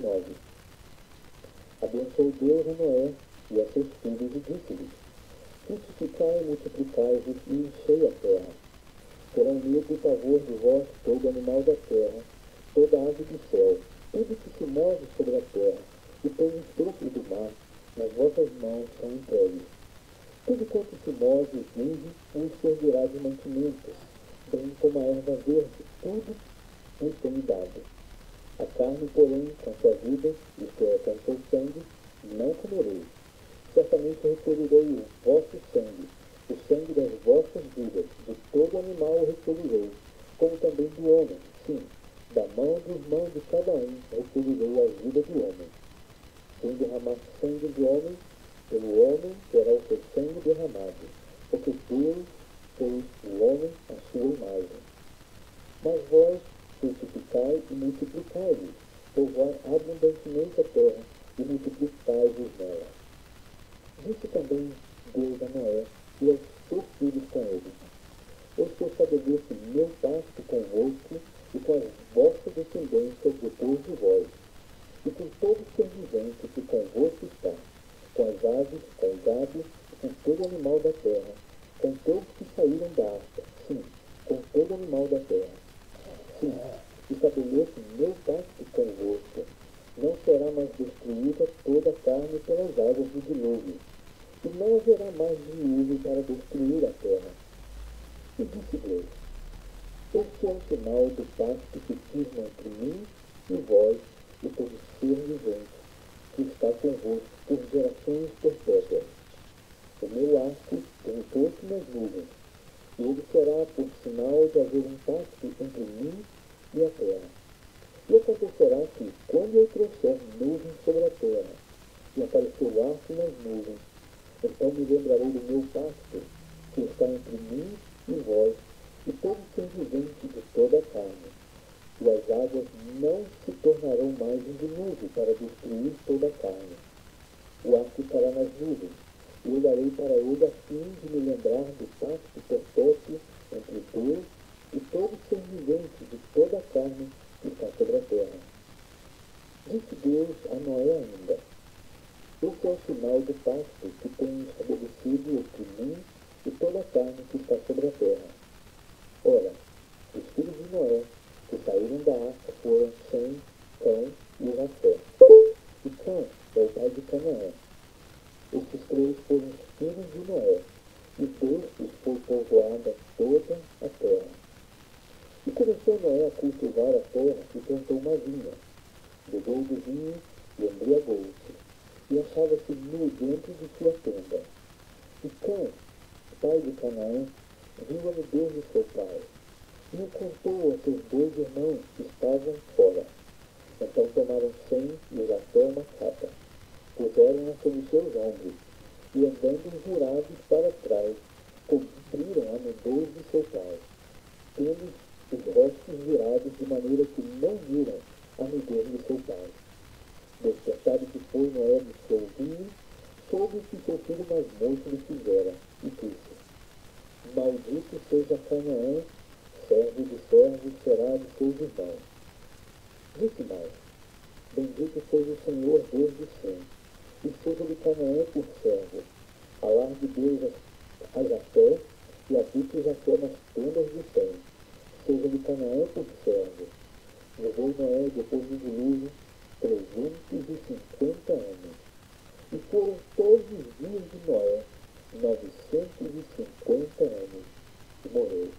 9. Abençoou Deus a Noé e a seus filhos e disse-lhes: frutificai e multiplicai-vos e enchei a terra. Terão medo e pavor de vós todo animal da terra, toda ave do céu, tudo que se move sobre a terra, e todos os frutos do mar, nas vossas mãos são entregues. Tudo quanto se move e vive, vos servirá de mantimento, bem como a erva verde, tudo vos tenho dado. A carne, porém, com sua vida, isto é, com seu sangue, não comereis. Certamente recolherei o vosso sangue, o sangue das vossas vidas, de todo animal recolherei, como também do homem, sim, da mão dos mãos de cada um recolherei a vida do homem. Quem derramar sangue de homem, pelo homem terá o seu sangue derramado, porque Deus fez o homem à sua imagem. Mas vós frutificai e multiplicai-vos, povoai abundantemente a terra e multiplicai-vos nela. Disse também Deus a Noé e aos seus filhos com ele: eis que eu estabeleço meu pacto convosco e com as vossas descendências depois de vós, e com todo ser vivente que convosco está, com as aves, com o gado, e com todo animal da terra, com todos que saíram da arca, sim, com todo animal da terra. Sim, estabeleço meu pacto convosco. Não será mais destruída toda a carne pelas águas do dilúvio, e não haverá mais dilúvio para destruir a terra. E disse Deus: este é o sinal do pacto que fiz entre mim e vós e todo ser vivente que está convosco por gerações perpétuas. O meu arco tem posto nas nuvens, e ele será por sinal de haver um pacto entre mim e a terra. E acontecerá que, quando eu trouxer nuvens sobre a terra, e aparecer o arco nas nuvens, então me lembrarei do meu pacto, que está entre mim e vós, e todo ser vivente de toda a carne. E as águas não se tornarão mais um dilúvio para destruir toda a carne. O arco estará nas nuvens, e olharei para ele a fim de me lembrar do pacto perpétuo entre Deus e todo ser vivente de toda a carne que está sobre a terra. Disse Deus a Noé ainda: esse é o sinal do pacto que tenho estabelecido entre mim e toda a carne que está sobre a terra. Ora, os filhos de Noé que saíram da arca foram Sem, Cã e Jafé. E Cã é o pai de Canaã. Estes três foram os filhos de Noé, e destes foi povoada toda a terra. E começou Noé a cultivar a terra e plantou uma vinha. Bebeu do vinho e embriagou-se, e achava-se nu dentro de sua tenda. E Cã, pai de Canaã, viu a nudez de seu pai, e o contou a seus dois irmãos que estavam fora. Então tomaram Sem e Jafé uma capa, puseram-na sobre seus ombros, e andando virados para trás, cobriram a nudez de seu pai, tendo os rostos virados de maneira que não viram a nudez de seu pai. Despertado que foi Noé do seu vinho, soube o que seu filho mais moço lhe fizera, e disse: maldito seja Canaã, servo de servos será de seus irmãos. Disse mais: bendito seja o Senhor Deus de Sem, e seja-lhe Canaã por servo. Alargue Deus a Jafé, e habite Jafé nas tendas de Sem. Seja-lhe Canaã por servo. Viveu Noé depois do dilúvio 350 anos. E foram todos os dias de Noé 950 anos. E morreu.